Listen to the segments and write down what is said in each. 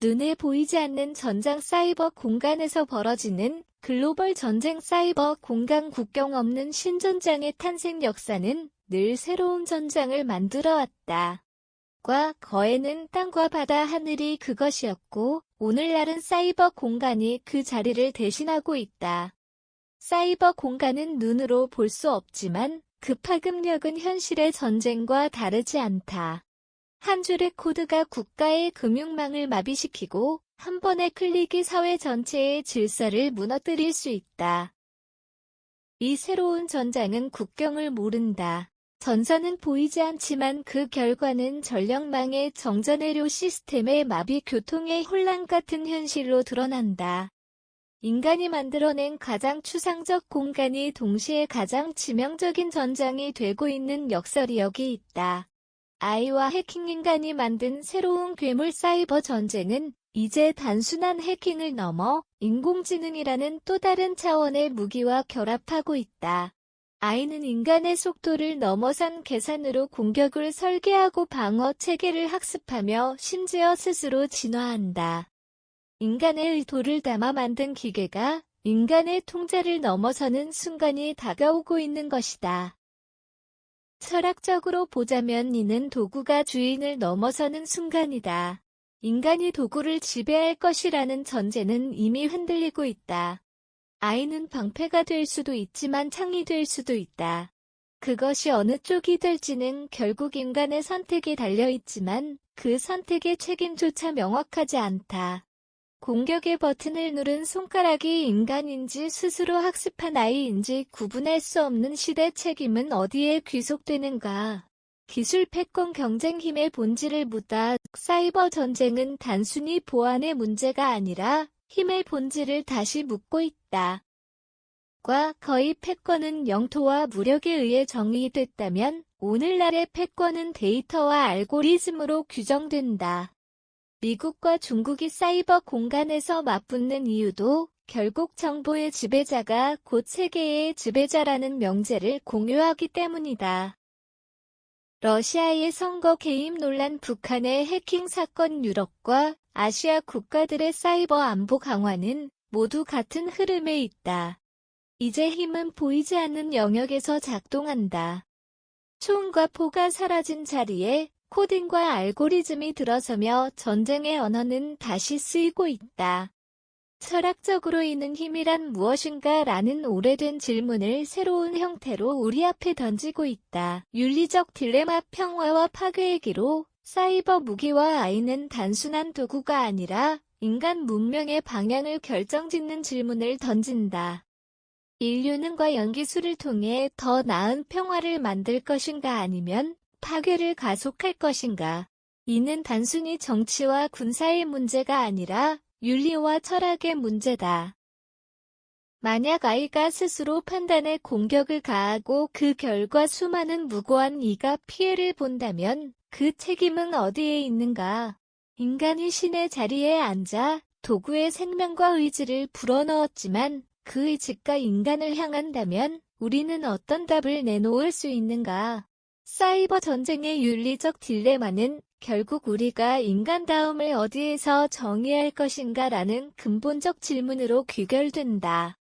눈에 보이지 않는 전장 사이버 공간에서 벌어지는 글로벌 전쟁 사이버 공간 국경 없는 신전장의 탄생 역사는 늘 새로운 전장을 만들어 왔다. 과 거에는 땅과 바다 하늘이 그것이었고 오늘날은 사이버 공간이 그 자리를 대신하고 있다. 사이버 공간은 눈으로 볼 수 없지만 그 파급력은 현실의 전쟁과 다르지 않다. 한 줄의 코드가 국가의 금융망을 마비시키고 한 번의 클릭이 사회 전체의 질서를 무너뜨릴 수 있다. 이 새로운 전장은 국경을 모른다. 전선은 보이지 않지만 그 결과는 전력망의 정전회로 시스템의 마비 교통의 혼란 같은 현실로 드러난다. 인간이 만들어낸 가장 추상적 공간이 동시에 가장 치명적인 전장이 되고 있는 역설이 여기 있다. AI와 해킹 인간이 만든 새로운 괴물 사이버 전쟁은 이제 단순한 해킹을 넘어 인공지능이라는 또 다른 차원의 무기와 결합하고 있다. AI는 인간의 속도를 넘어선 계산으로 공격을 설계하고 방어 체계를 학습하며 심지어 스스로 진화한다. 인간의 의도를 담아 만든 기계가 인간의 통제를 넘어서는 순간이 다가오고 있는 것이다. 철학적으로 보자면 이는 도구가 주인을 넘어서는 순간이다. 인간이 도구를 지배할 것이라는 전제는 이미 흔들리고 있다. AI는 방패가 될 수도 있지만 창이 될 수도 있다. 그것이 어느 쪽이 될지는 결국 인간의 선택에 달려있지만 그 선택의 책임조차 명확하지 않다. 공격의 버튼을 누른 손가락이 인간인지 스스로 학습한 AI인지 구분할 수 없는 시대 책임은 어디에 귀속되는가? 기술 패권 경쟁 힘의 본질을 묻다. 사이버 전쟁은 단순히 보안의 문제가 아니라 힘의 본질을 다시 묻고 있다. 과 거의 패권은 영토와 무력에 의해 정의됐다면 오늘날의 패권은 데이터와 알고리즘으로 규정된다. 미국과 중국이 사이버 공간에서 맞붙는 이유도 결국 정보의 지배자가 곧 세계의 지배자라는 명제를 공유하기 때문이다. 러시아의 선거 개입 논란, 북한의 해킹 사건, 유럽과 아시아 국가들의 사이버 안보 강화는 모두 같은 흐름에 있다. 이제 힘은 보이지 않는 영역에서 작동한다. 총과 포가 사라진 자리에 코딩과 알고리즘이 들어서며 전쟁의 언어는 다시 쓰이고 있다. 철학적으로 이는 힘이란 무엇인가? 라는 오래된 질문을 새로운 형태로 우리 앞에 던지고 있다. 윤리적 딜레마, 평화와 파괴의 기로 사이버 무기와 AI는 단순한 도구가 아니라 인간 문명의 방향을 결정짓는 질문을 던진다. 인류는 과연 기술을 통해 더 나은 평화를 만들 것인가 아니면 파괴를 가속할 것인가? 이는 단순히 정치와 군사의 문제가 아니라 윤리와 철학의 문제다. 만약 AI가 스스로 판단에 공격을 가하고 그 결과 수많은 무고한 이가 피해를 본다면 그 책임은 어디에 있는가? 인간이 신의 자리에 앉아 도구의 생명과 의지를 불어넣었지만 그 의지가 인간을 향한다면 우리는 어떤 답을 내놓을 수 있는가? 사이버 전쟁의 윤리적 딜레마는 결국 우리가 인간다움을 어디에서 정의할 것인가라는 근본적 질문으로 귀결된다.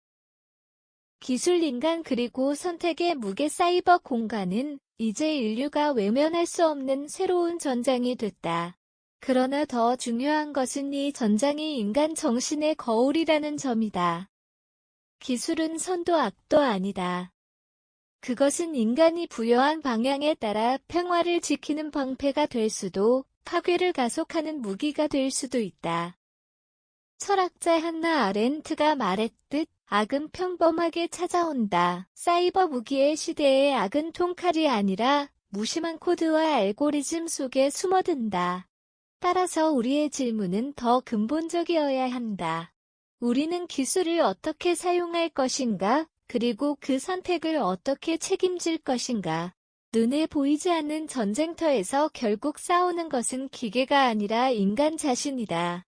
기술, 인간 그리고 선택의 무게. 사이버 공간은 이제 인류가 외면할 수 없는 새로운 전장이 됐다. 그러나 더 중요한 것은 이 전장이 인간 정신의 거울이라는 점이다. 기술은 선도 악도 아니다. 그것은 인간이 부여한 방향에 따라 평화를 지키는 방패가 될 수도 파괴를 가속하는 무기가 될 수도 있다. 철학자 한나 아렌트가 말했듯 악은 평범하게 찾아온다. 사이버 무기의 시대에 악은 통칼이 아니라 무심한 코드와 알고리즘 속에 숨어든다. 따라서 우리의 질문은 더 근본적이어야 한다. 우리는 기술을 어떻게 사용할 것인가? 그리고 그 선택을 어떻게 책임질 것인가? 눈에 보이지 않는 전쟁터에서 결국 싸우는 것은 기계가 아니라 인간 자신이다.